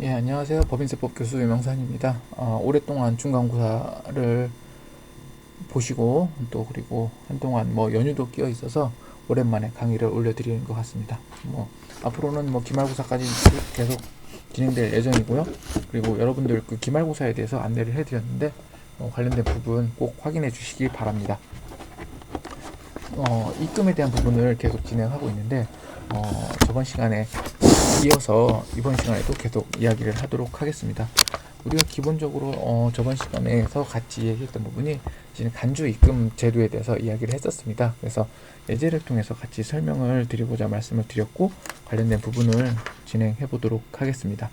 예, 안녕하세요. 법인세법 교수 유명산입니다. 오랫동안 중간고사를 보시고 또 그리고 한동안 연휴도 끼어 있어서 오랜만에 강의를 올려드리는 것 같습니다. 앞으로는 기말고사까지 계속 진행될 예정이고요. 그리고 여러분들 그 기말고사에 대해서 안내를 해드렸는데 관련된 부분 꼭 확인해 주시기 바랍니다. 입금에 대한 부분을 계속 진행하고 있는데 저번 시간에 이어서 이번 시간에도 계속 이야기를 하도록 하겠습니다. 우리가 기본적으로 저번 시간에서 같이 얘기했던 부분이 이제 간주 입금 제도에 대해서 이야기를 했었습니다. 그래서 예제를 통해서 같이 설명을 드리고자 말씀을 드렸고 관련된 부분을 진행해 보도록 하겠습니다.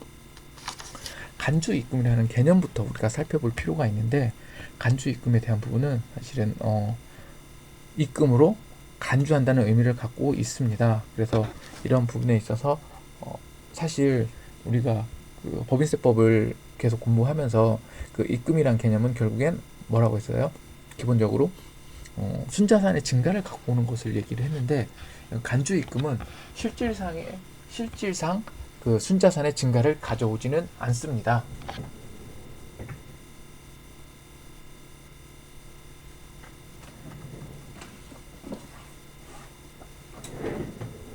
간주 입금이라는 개념부터 우리가 살펴볼 필요가 있는데 간주 입금에 대한 부분은 사실은 입금으로 간주한다는 의미를 갖고 있습니다. 그래서 이런 부분에 있어서 사실 우리가 그 법인세법을 계속 공부하면서 그 입금이란 개념은 결국엔 뭐라고 했어요? 기본적으로 순자산의 증가를 갖고 오는 것을 얘기를 했는데 간주 입금은 실질상 그 순자산의 증가를 가져오지는 않습니다.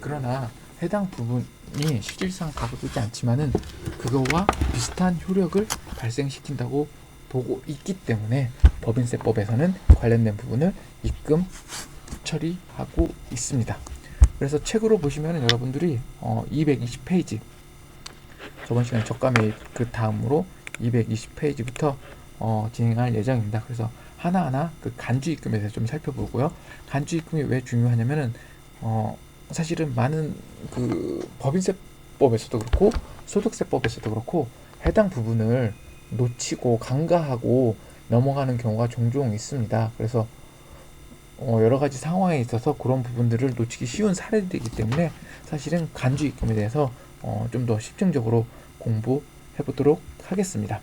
그러나 해당 부분이 실질상 가져오지 않지만은 그거와 비슷한 효력을 발생시킨다고 보고 있기 때문에 법인세법에서는 관련된 부분을 입금 처리하고 있습니다. 그래서 책으로 보시면 여러분들이 220페이지 저번 시간에 저가 매입 그 다음으로 220페이지부터 진행할 예정입니다. 그래서 하나하나 그 간주 입금에 대해서 좀 살펴보고요. 간주 입금이 왜 중요하냐면은 사실은 많은 그 법인세법에서도 그렇고 소득세법에서도 그렇고 해당 부분을 놓치고 간과하고 넘어가는 경우가 종종 있습니다. 그래서 여러 가지 상황에 있어서 그런 부분들을 놓치기 쉬운 사례들이기 때문에 사실은 간주 입금에 대해서 좀 더 집중적으로 공부해 보도록 하겠습니다.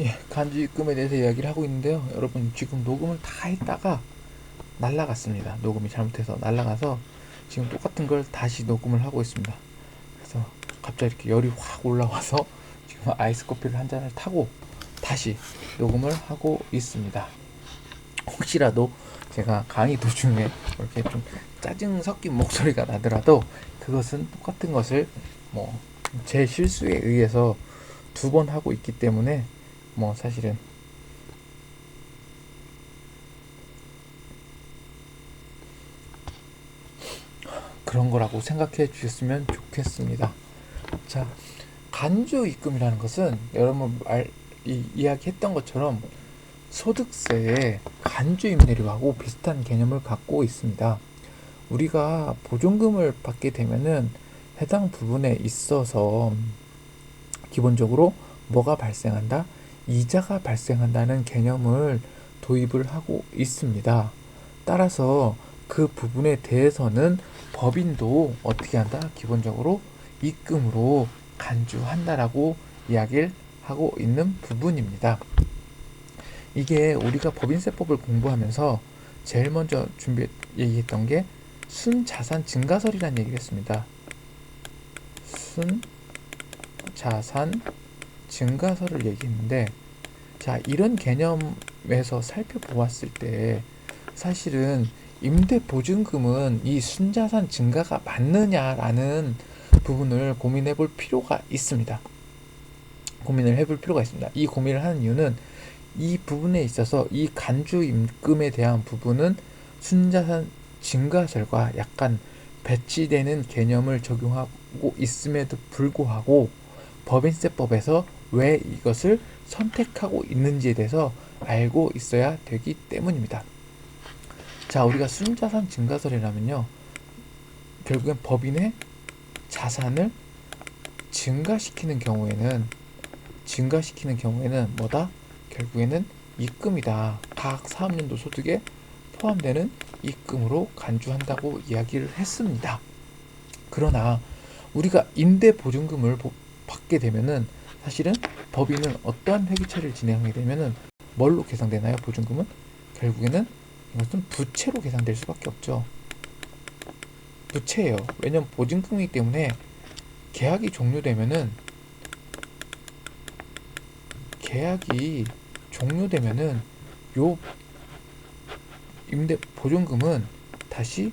예, 간주 입금에 대해서 이야기를 하고 있는데요. 여러분 지금 녹음을 다 했다가 날라갔습니다. 녹음이 잘못해서 날라가서 지금 똑같은 걸 다시 녹음을 하고 있습니다. 그래서 갑자기 이렇게 열이 확 올라와서 지금 아이스 커피를 한 잔을 타고 다시 녹음을 하고 있습니다. 혹시라도 제가 강의 도중에 이렇게 좀 짜증 섞인 목소리가 나더라도 그것은 똑같은 것을 제 실수에 의해서 2번 하고 있기 때문에 사실은 그런 거라고 생각해 주셨으면 좋겠습니다. 자, 간주 입금이라는 것은 여러분 이야기했던 것처럼 소득세의 간주 임대료하고 비슷한 개념을 갖고 있습니다. 우리가 보존금을 받게 되면은 해당 부분에 있어서 기본적으로 뭐가 발생한다? 이자가 발생한다는 개념을 도입을 하고 있습니다. 따라서 그 부분에 대해서는 법인도 어떻게 한다? 기본적으로 입금으로 간주한다라고 이야기를 하고 있는 부분입니다. 이게 우리가 법인세법을 공부하면서 제일 먼저 얘기했던 게 순자산 증가설이라는 얘기를 했습니다. 순자산 증가설을 얘기했는데, 자, 이런 개념에서 살펴보았을 때 사실은 임대보증금은 이 순자산 증가가 맞느냐라는 부분을 고민해 볼 필요가 있습니다. 이 고민을 하는 이유는 이 부분에 있어서 이 간주 임금에 대한 부분은 순자산 증가설과 약간 배치되는 개념을 적용하고 있음에도 불구하고 법인세법에서 왜 이것을 선택하고 있는지에 대해서 알고 있어야 되기 때문입니다. 자, 우리가 순자산 증가설이라면요, 결국엔 법인의 자산을 증가시키는 경우에는 뭐다? 결국에는 입금이다. 각 사업연도 소득에 포함되는 입금으로 간주한다고 이야기를 했습니다. 그러나 우리가 임대보증금을 받게 되면은 사실은 법인은 어떠한 회계 처리를 진행하게 되면은 뭘로 계산되나요? 보증금은 결국에는 이것은 부채로 계산될 수밖에 없죠. 부채예요. 왜냐면 보증금이기 때문에 계약이 종료되면은 요 임대 보증금은 다시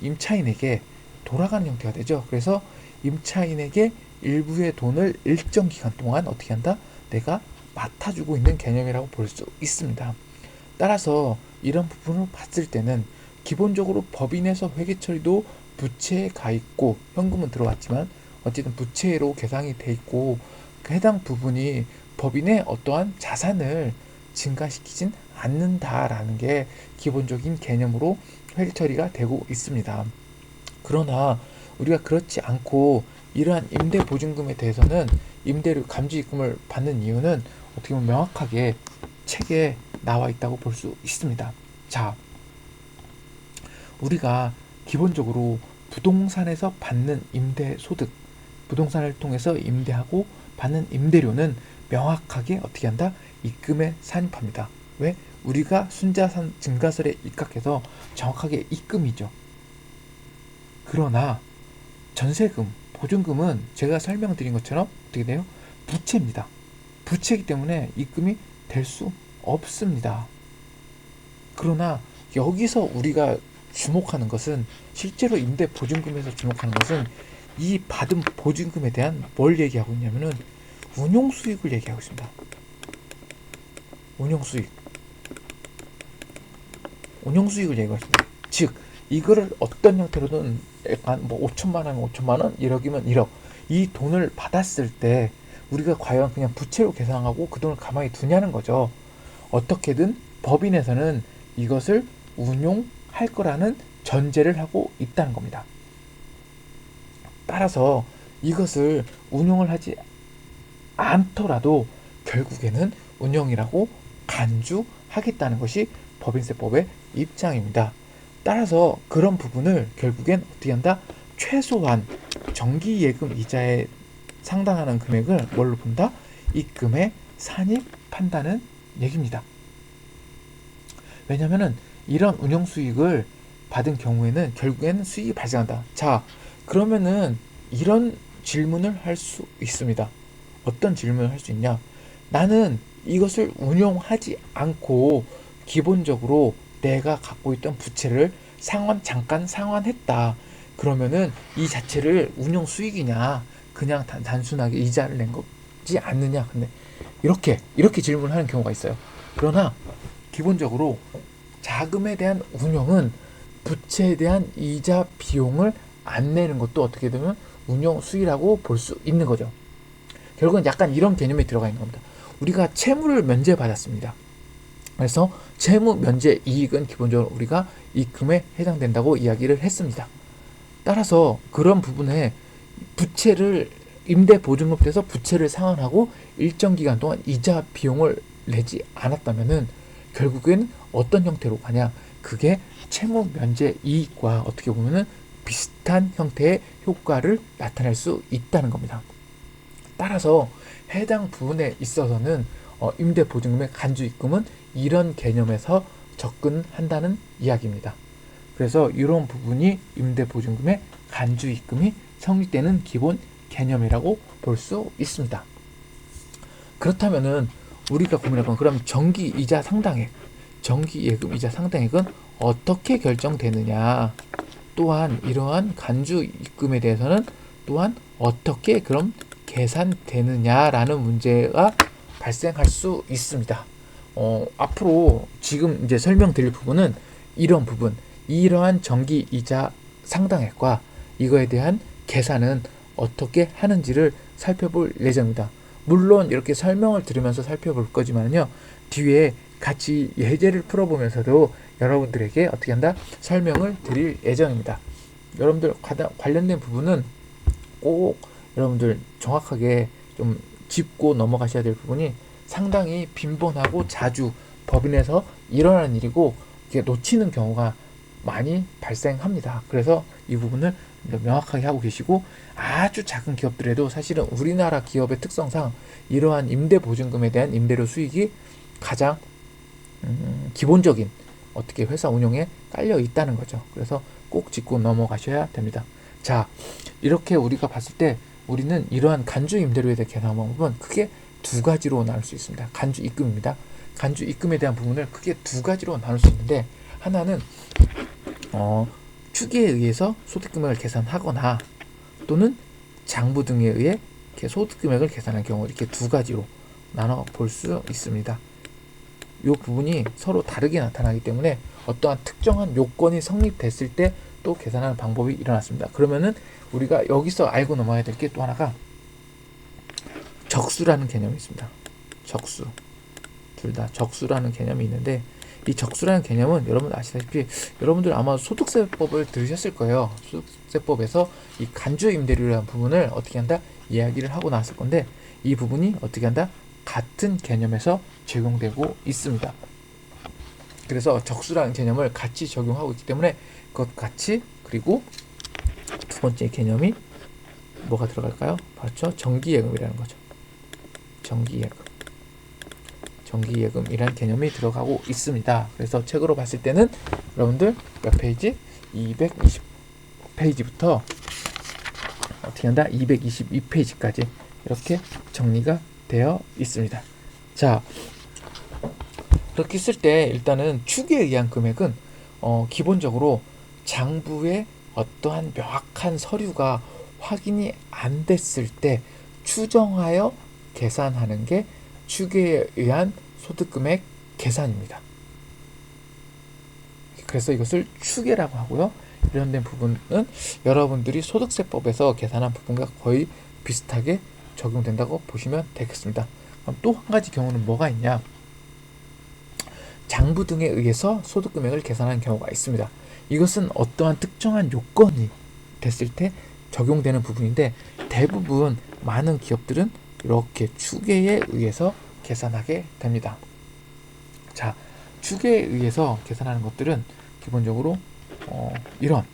임차인에게 돌아가는 형태가 되죠. 그래서 임차인에게 일부의 돈을 일정 기간 동안 어떻게 한다? 내가 맡아주고 있는 개념이라고 볼 수 있습니다. 따라서 이런 부분을 봤을 때는 기본적으로 법인에서 회계 처리도 부채에 가 있고 현금은 들어왔지만 어쨌든 부채로 계상이 돼 있고 그 해당 부분이 법인의 어떠한 자산을 증가시키진 않는다라는 게 기본적인 개념으로 회계 처리가 되고 있습니다. 그러나 우리가 그렇지 않고 이러한 임대 보증금에 대해서는 임대료 감지입금을 받는 이유는 어떻게 보면 명확하게 책에 나와 있다고 볼 수 있습니다. 자, 우리가 기본적으로 부동산에서 받는 임대 소득, 부동산을 통해서 임대하고 받는 임대료는 명확하게 어떻게 한다? 입금에 산입합니다. 왜? 우리가 순자산 증가세에 입각해서 정확하게 입금이죠. 그러나 전세금, 보증금은 제가 설명드린 것처럼 어떻게 돼요? 부채입니다. 부채이기 때문에 입금이 될 수 없습니다. 그러나 여기서 우리가 주목하는 것은 실제로 임대 보증금에서 주목하는 것은 이 받은 보증금에 대한 뭘 얘기하고 있냐면은 운용 수익을 얘기하고 있습니다. 운용 수익을 얘기하고 있습니다. 즉 이거를 어떤 형태로든 약간 뭐 5천만 원이면 5천만 원, 1억이면 1억 이 돈을 받았을 때 우리가 과연 그냥 부채로 계산하고 그 돈을 가만히 두냐는 거죠. 어떻게든 법인에서는 이것을 운용할 거라는 전제를 하고 있다는 겁니다. 따라서 이것을 운용을 하지 않더라도 결국에는 운영이라고 간주하겠다는 것이 법인세법의 입장입니다. 따라서 그런 부분을 결국엔 어떻게 한다? 최소한 정기예금 이자에 상당하는 금액을 뭘로 본다? 입금에 산입한다는 얘기입니다. 왜냐면은 이런 운영 수익을 받은 경우에는 결국에는 수익이 발생한다. 자, 그러면은 이런 질문을 할 수 있습니다. 어떤 질문을 할 수 있냐? 나는 이것을 운용하지 않고 기본적으로 내가 갖고 있던 부채를 잠깐 상환했다. 그러면은 이 자체를 운용 수익이냐? 그냥 단순하게 이자를 낸 거지 않느냐? 근데 이렇게 질문을 하는 경우가 있어요. 그러나 기본적으로 자금에 대한 운용은 부채에 대한 이자 비용을 안 내는 것도 어떻게 되면 운용 수익이라고 볼 수 있는 거죠. 결국은 약간 이런 개념이 들어가 있는 겁니다. 우리가 채무를 면제받았습니다. 그래서 채무 면제 이익은 기본적으로 우리가 입금에 해당된다고 이야기를 했습니다. 따라서 그런 부분에 부채를 임대 보증금에서 부채를 상환하고 일정 기간 동안 이자 비용을 내지 않았다면은 결국엔 어떤 형태로 가냐? 그게 채무 면제 이익과 어떻게 보면은 비슷한 형태의 효과를 나타낼 수 있다는 겁니다. 따라서 해당 부분에 있어서는 임대 보증금의 간주 입금은 이런 개념에서 접근한다는 이야기입니다. 그래서 이런 부분이 임대 보증금의 간주 입금이 성립되는 기본 개념이라고 볼 수 있습니다. 그렇다면은 우리가 고민할 건 그럼 정기 이자 상당액, 정기 예금 이자 상당액은 어떻게 결정되느냐? 또한 이러한 간주 입금에 대해서는 또한 어떻게 그럼 계산되느냐라는 문제가 발생할 수 있습니다. 앞으로 지금 이제 설명드릴 부분은 이런 부분, 이러한 정기 이자 상당액과 이거에 대한 계산은 어떻게 하는지를 살펴볼 예정입니다. 물론 이렇게 설명을 들으면서 살펴볼 거지만요, 뒤에 같이 예제를 풀어보면서도 여러분들에게 어떻게 한다? 설명을 드릴 예정입니다. 여러분들 관련된 부분은 꼭 여러분들 정확하게 좀 짚고 넘어가셔야 될 부분이 상당히 빈번하고 자주 법인에서 일어나는 일이고 이게 놓치는 경우가 많이 발생합니다. 그래서 이 부분을 명확하게 하고 계시고, 아주 작은 기업들에도 사실은 우리나라 기업의 특성상 이러한 임대보증금에 대한 임대료 수익이 가장 기본적인 어떻게 회사 운용에 깔려 있다는 거죠. 그래서 꼭 짚고 넘어가셔야 됩니다. 자, 이렇게 우리가 봤을 때 우리는 이러한 간주 임대료에 대해 계산 방법은 크게 두 가지로 나눌 수 있습니다. 간주 입금입니다. 간주 입금에 대한 부분을 크게 두 가지로 나눌 수 있는데, 하나는 추계에 의해서 소득금액을 계산하거나 또는 장부 등에 의해 소득금액을 계산한 경우, 이렇게 두 가지로 나눠 볼 수 있습니다. 이 부분이 서로 다르게 나타나기 때문에 어떠한 특정한 요건이 성립됐을 때 또 계산하는 방법이 일어났습니다. 그러면은 우리가 여기서 알고 넘어야 될 게 또 하나가 적수라는 개념이 있습니다. 적수. 둘 다 적수라는 개념이 있는데, 이 적수라는 개념은 여러분 아시다시피 여러분들 아마 소득세법을 들으셨을 거예요. 소득세법에서 이 간주 임대료라는 부분을 어떻게 한다? 이야기를 하고 나왔을 건데, 이 부분이 어떻게 한다? 같은 개념에서 적용되고 있습니다. 그래서 적수라는 개념을 같이 적용하고 있기 때문에 그것 같이, 그리고 두 번째 개념이 뭐가 들어갈까요? 바로 정기예금이라는 거죠. 정기예금이라는 개념이 들어가고 있습니다. 그래서 책으로 봤을 때는 여러분들 몇 페이지? 220페이지부터 어떻게 한다? 222페이지까지 이렇게 정리가 되어 있습니다. 자, 이렇게 쓸 때 일단은 추계에 의한 금액은 기본적으로 장부에 어떠한 명확한 서류가 확인이 안 됐을 때 추정하여 계산하는 게 추계에 의한 소득금액 계산입니다. 그래서 이것을 추계라고 하고요. 이런 된 부분은 여러분들이 소득세법에서 계산한 부분과 거의 비슷하게 적용된다고 보시면 되겠습니다. 그럼 또 한 가지 경우는 뭐가 있냐? 장부 등에 의해서 소득금액을 계산하는 경우가 있습니다. 이것은 어떠한 특정한 요건이 됐을 때 적용되는 부분인데, 대부분 많은 기업들은 이렇게 추계에 의해서 계산하게 됩니다. 자, 추계에 의해서 계산하는 것들은 기본적으로 이런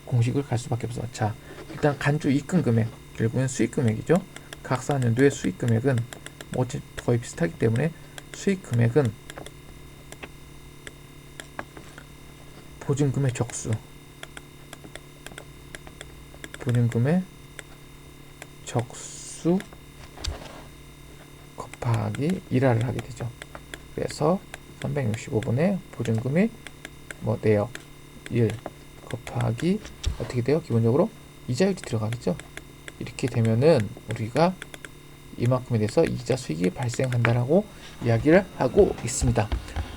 공식을 갈 수밖에 없어요. 자, 일단 간주 입금금액, 결국엔 수익금액이죠. 각 사년도의 수익금액은 거의 비슷하기 때문에 수익금액은 보증금의 적수, 곱하기 1화를 하게 되죠. 그래서 365분의 보증금이 내역 1 곱하기 어떻게 돼요? 기본적으로 이자율이 들어가겠죠. 이렇게 되면은 우리가 이만큼에 대해서 이자 수익이 발생한다라고 이야기를 하고 있습니다.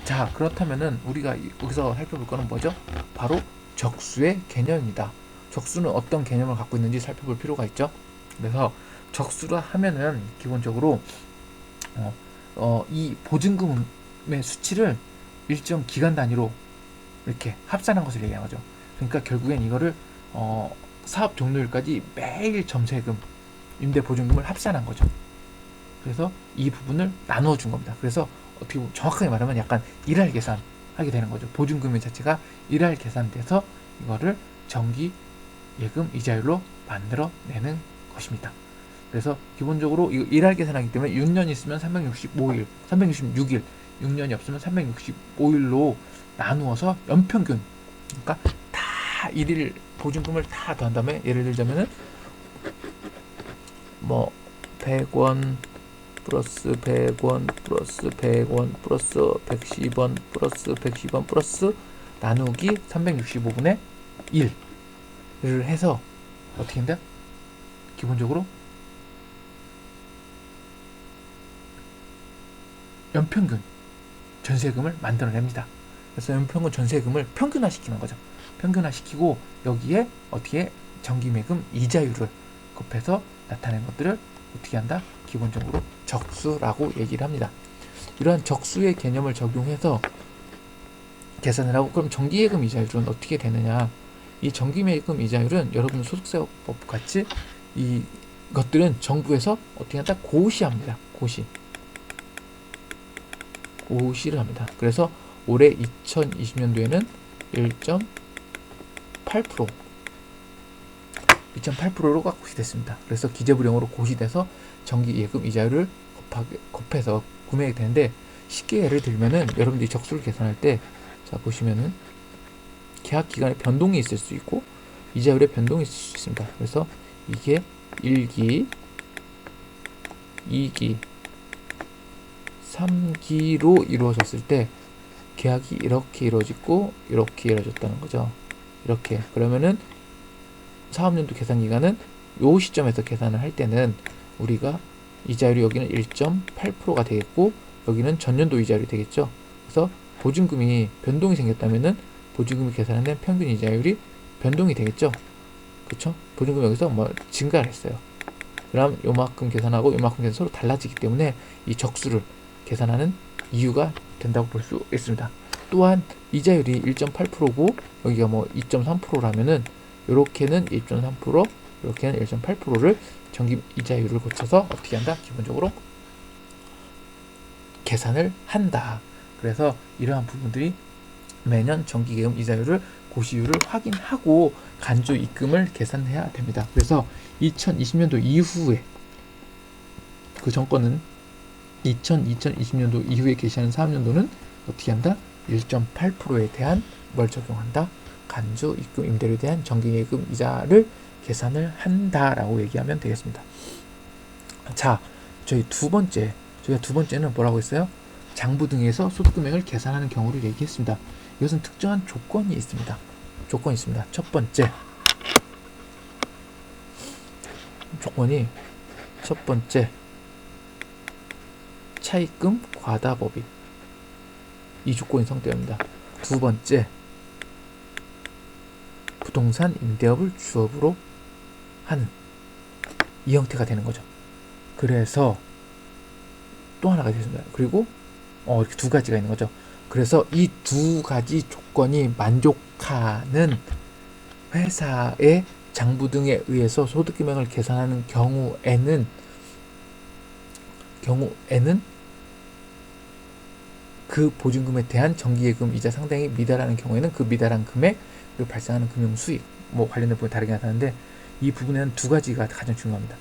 자, 그렇다면은 우리가 여기서 살펴볼 거는 뭐죠? 바로 적수의 개념입니다. 적수는 어떤 개념을 갖고 있는지 살펴볼 필요가 있죠. 그래서 적수라 하면은 기본적으로 이 보증금의 수치를 일정 기간 단위로 이렇게 합산한 것을 얘기하는 거죠. 그러니까 결국엔 이거를 사업 종료일까지 매일 점세금, 임대보증금을 합산한 거죠. 그래서 이 부분을 나누어 준 겁니다. 그래서 어떻게 정확하게 말하면 약간 일할 계산 하게 되는 거죠. 보증금의 자체가 일할 계산돼서 이거를 정기 예금 이자율로 만들어내는 것입니다. 그래서 기본적으로 이거 일할 계산하기 때문에 6년 있으면 365일, 366일, 6년이 없으면 365일로 나누어서 연평균, 그러니까 다 일일 보증금을 다 더한 다음에 예를 들자면은 100원 플러스 100원 플러스 100원 플러스 110원 플러스 110원 플러스 나누기 365분의 1을 해서 어떻게 된다? 기본적으로 연평균 전세금을 만들어냅니다. 그래서 연평균 전세금을 평균화시키는 거죠. 평균화시키고 여기에 어떻게 정기매금 이자율을 곱해서 나타낸 것들을 어떻게 한다? 기본적으로 적수라고 얘기를 합니다. 이러한 적수의 개념을 적용해서 계산을 하고, 그럼 정기예금 이자율은 어떻게 되느냐? 이 정기예금 이자율은 여러분 소득세법 같이 이것들은 정부에서 어떻게 한다? 고시합니다. 고시를 합니다. 그래서 올해 2020년도에는 2.8%로 고시됐습니다. 그래서 기재부령으로 고시돼서 정기예금 이자율을 곱해서 구매가 되는데, 쉽게 예를 들면은 여러분들이 적수를 계산할 때 자, 보시면은 계약 기간에 변동이 있을 수 있고 이자율에 변동이 있을 수 있습니다. 그래서 이게 1기, 2기, 3기로 이루어졌을 때 계약이 이렇게 이루어지고 이렇게 이루어졌다는 거죠. 이렇게. 그러면은 사업연도 계산 기간은 요 시점에서 계산을 할 때는 우리가 이자율이 여기는 1.8%가 되겠고 여기는 전년도 이자율이 되겠죠. 그래서 보증금이 변동이 생겼다면은 보증금이 계산된 평균 이자율이 변동이 되겠죠. 그쵸? 보증금 여기서 뭐 증가를 했어요. 그럼 요만큼 계산하고 요만큼 계산 서로 달라지기 때문에 이 적수를 계산하는 이유가 된다고 볼 수 있습니다. 또한 이자율이 1.8%고 여기가 뭐 2.3%라면은 요렇게는 1.3%, 이렇게는 1.8%를 정기 이자율을 고쳐서 어떻게 한다? 기본적으로 계산을 한다. 그래서 이러한 부분들이 매년 정기계금 이자율을 고시율을 확인하고 간주 입금을 계산해야 됩니다. 그래서 2020년도 이후에 그 정권은 2020년도 이후에 개시하는 사업연도는 어떻게 한다? 1.8%에 대한 뭘 적용한다? 간주 입금 임대료에 대한 정기예금 이자를 계산을 한다라고 얘기하면 되겠습니다. 자, 저희가 두 번째는 뭐라고 했어요? 장부 등에서 소득금액을 계산하는 경우를 얘기했습니다. 이것은 특정한 조건이 있습니다. 첫 번째 차입금 과다법인, 이 조건이 성립됩니다. 두 번째, 부동산 임대업을 주업으로 하는 이 형태가 되는 거죠. 그래서 또 하나가 되겠습니다. 그리고 이렇게 두 가지가 있는 거죠. 그래서 이 두 가지 조건이 만족하는 회사의 장부 등에 의해서 소득금액을 계산하는 경우에는 그 보증금에 대한 정기예금 이자 상당히 미달하는 경우에는 그 미달한 금액으로 발생하는 금융 수익, 뭐 관련된 부분이 다르게 나타나는데 이 부분에는 두 가지가 가장 중요합니다.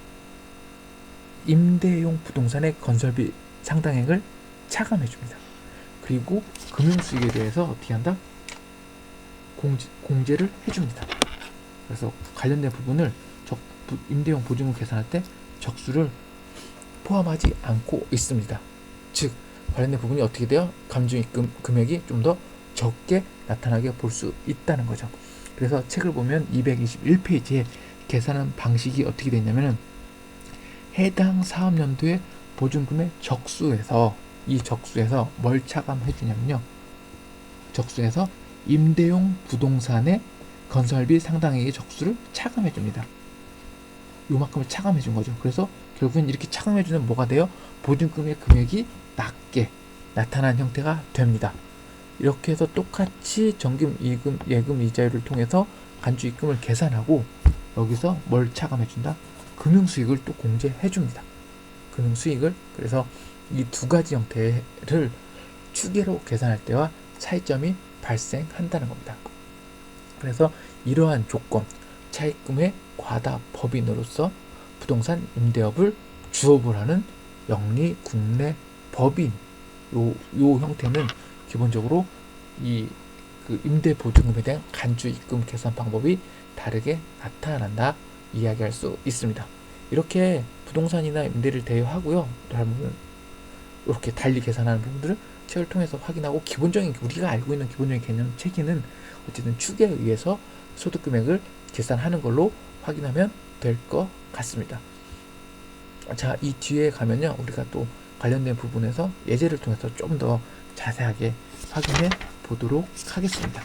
임대용 부동산의 건설비 상당액을 차감해 줍니다. 그리고 금융 수익에 대해서 어떻게 한다? 공제를 해줍니다. 그래서 관련된 부분을 임대용 보증금 계산할 때 적수를 포함하지 않고 있습니다. 즉 관련된 부분이 어떻게 돼요? 감정입금 금액이 좀 더 적게 나타나게 볼 수 있다는 거죠. 그래서 책을 보면 221페이지에 계산하는 방식이 어떻게 되냐면은 해당 사업연도의 보증금의 적수에서 뭘 차감해 주냐면요. 적수에서 임대용 부동산의 건설비 상당액의 적수를 차감해 줍니다. 요만큼을 차감해 준 거죠. 그래서 결국엔 이렇게 차감해 주는 뭐가 돼요? 보증금의 금액이 낮게 나타난 형태가 됩니다. 이렇게 해서 똑같이 정금, 예금 이자율을 통해서 간주 입금을 계산하고 여기서 뭘 차감해 준다? 금융수익을 또 공제해 줍니다. 금융수익을. 그래서 이 두 가지 형태를 추계로 계산할 때와 차이점이 발생한다는 겁니다. 그래서 이러한 조건, 차입금의 과다 법인으로서 부동산 임대업을 주업을 하는 영리 국내 법인, 요 형태는 기본적으로 그 임대 보증금에 대한 간주 입금 계산 방법이 다르게 나타난다 이야기할 수 있습니다. 이렇게 부동산이나 임대를 대여하고요. 이렇게 달리 계산하는 부분들을 책을 통해서 확인하고 우리가 알고 있는 기본적인 개념 체계는 어쨌든 축에 의해서 소득금액을 계산하는 걸로 확인하면 될 것 같습니다. 자, 이 뒤에 가면요. 우리가 또 관련된 부분에서 예제를 통해서 좀 더 자세하게 확인해 보도록 하겠습니다.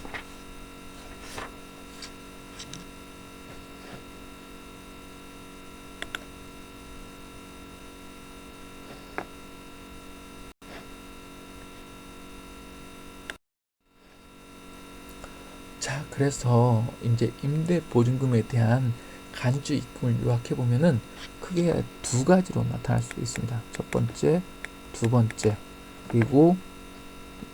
자, 그래서 이제 임대 보증금에 대한 간주 입금을 요약해 보면은 크게 두 가지로 나타날 수 있습니다. 첫 번째, 두 번째, 그리고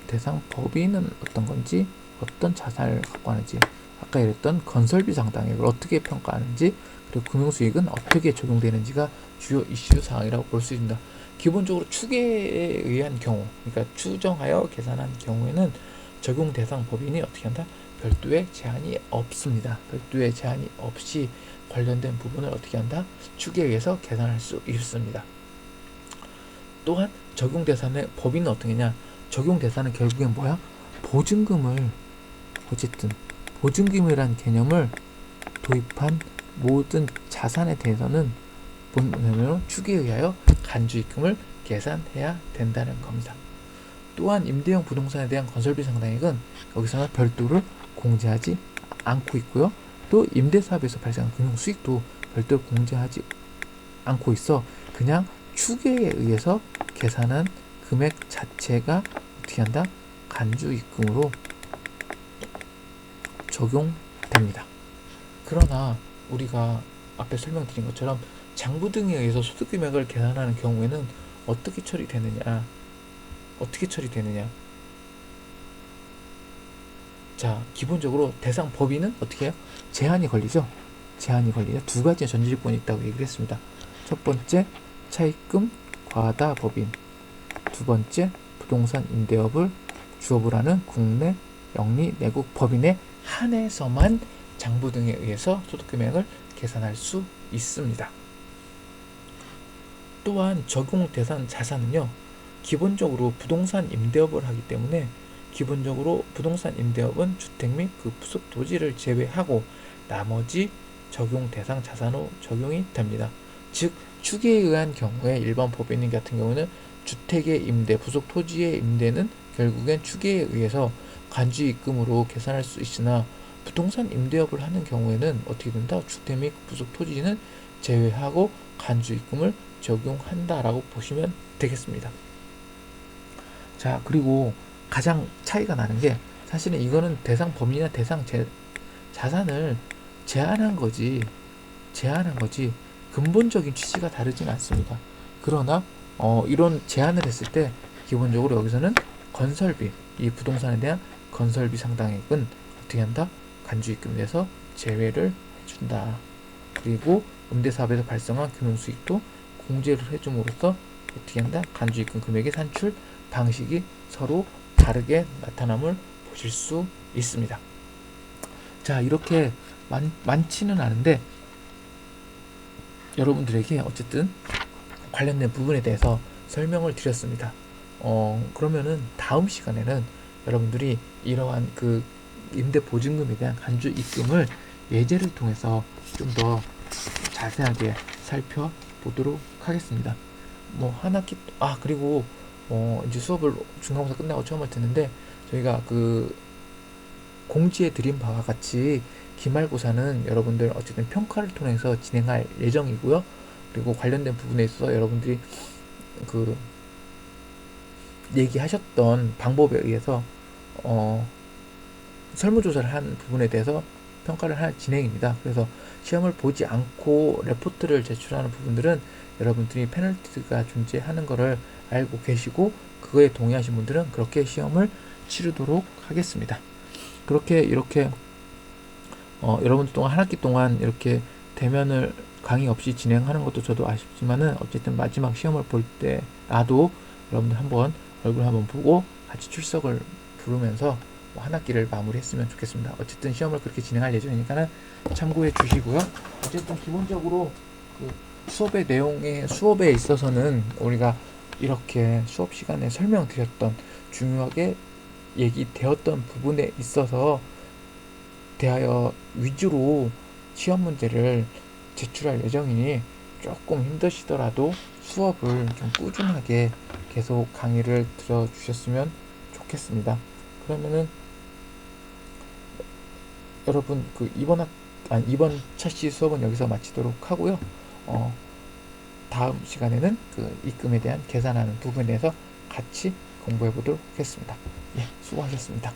대상 법인은 어떤 건지, 어떤 자산을 갖고 하는지, 아까 얘기했던 건설비 상당액을 어떻게 평가하는지, 그리고 금융수익은 어떻게 적용되는지가 주요 이슈 사항이라고 볼 수 있습니다. 기본적으로 추계에 의한 경우, 그러니까 추정하여 계산한 경우에는 적용 대상 법인이 어떻게 한다? 별도의 제한이 없습니다. 별도의 제한이 없이 관련된 부분을 어떻게 한다? 축에 의해서 계산할 수 있습니다. 또한 적용 대상의 법인은 어떻게 냐? 적용 대상은 결국엔 뭐야? 보증금을 어쨌든 보증금이란 개념을 도입한 모든 자산에 대해서는 뭐냐면 축에 의하여 간주입금을 계산해야 된다는 겁니다. 또한 임대형 부동산에 대한 건설비 상당액은 여기서는 별도를 공제하지 않고 있고요. 또 임대사업에서 발생한 금융수익도 별도로 공제하지 않고 있어 그냥 추계에 의해서 계산한 금액 자체가 어떻게 한다? 간주입금으로 적용됩니다. 그러나 우리가 앞에 설명드린 것처럼 장부 등에 의해서 소득금액을 계산하는 경우에는 어떻게 처리되느냐? 자, 기본적으로 대상 법인은 어떻게 해요? 제한이 걸리죠. 두 가지의 전제조건이 있다고 얘기를 했습니다. 첫 번째, 차입금 과다 법인. 두 번째, 부동산 임대업을 주업을 하는 국내 영리 내국 법인에 한해서만 장부 등에 의해서 소득금액을 계산할 수 있습니다. 또한 적용 대상 자산은요, 기본적으로 부동산 임대업을 하기 때문에 기본적으로 부동산 임대업은 주택 및 그 부속 토지를 제외하고 나머지 적용 대상 자산으로 적용이 됩니다. 즉 축에 의한 경우에 일반 법인 같은 경우는 주택의 임대, 부속 토지의 임대는 결국엔 축에 의해서 간주입금으로 계산할 수 있으나 부동산 임대업을 하는 경우에는 어떻게 된다? 주택 및 부속 토지는 제외하고 간주입금을 적용한다라고 보시면 되겠습니다. 자, 그리고 가장 차이가 나는 게 사실은 이거는 대상 범위나 대상 자산을 제한한 거지 근본적인 취지가 다르진 않습니다. 그러나 이런 제한을 했을 때 기본적으로 여기서는 건설비, 이 부동산에 대한 건설비 상당액은 어떻게 한다? 간주입금에서 제외를 해준다. 그리고 임대사업에서 발생한 금융수익도 공제를 해줌으로써 어떻게 한다? 간주입금 금액의 산출 방식이 서로 다르게 나타남을 보실 수 있습니다. 자, 이렇게 많지는 않은데 여러분들에게 어쨌든 관련된 부분에 대해서 설명을 드렸습니다. 그러면은 다음 시간에는 여러분들이 이러한 그 임대 보증금에 대한 간주 입금을 예제를 통해서 좀 더 자세하게 살펴보도록 하겠습니다. 한 학기 그리고 이제 수업을 중간고사 끝나고 처음 할 텐데 저희가 그 공지해 드린 바와 같이 기말고사는 여러분들 어쨌든 평가를 통해서 진행할 예정이고요. 그리고 관련된 부분에 있어서 여러분들이 그 얘기하셨던 방법에 의해서 설문조사를 한 부분에 대해서 평가를 할 진행입니다. 그래서 시험을 보지 않고 레포트를 제출하는 부분들은 여러분들이 페널티가 존재하는 것을 알고 계시고 그거에 동의하신 분들은 그렇게 시험을 치르도록 하겠습니다. 그렇게 이렇게 여러분들 동안 한 학기 동안 이렇게 대면을 강의 없이 진행하는 것도 저도 아쉽지만은 어쨌든 마지막 시험을 볼 때 나도 여러분들 한번 얼굴 한번 보고 같이 출석을 부르면서 한 학기를 마무리했으면 좋겠습니다. 어쨌든 시험을 그렇게 진행할 예정이니까는 참고해 주시고요. 어쨌든 기본적으로 그 수업에 있어서는 우리가 이렇게 수업 시간에 설명드렸던 중요하게 얘기되었던 부분에 있어서 대하여 위주로 시험 문제를 제출할 예정이니 조금 힘드시더라도 수업을 좀 꾸준하게 계속 강의를 들어주셨으면 좋겠습니다. 그러면은 여러분 그 이번 차시 수업은 여기서 마치도록 하고요. 다음 시간에는 그 입금에 대한 계산하는 부분에 대해서 같이 공부해 보도록 하겠습니다. 예, 수고하셨습니다.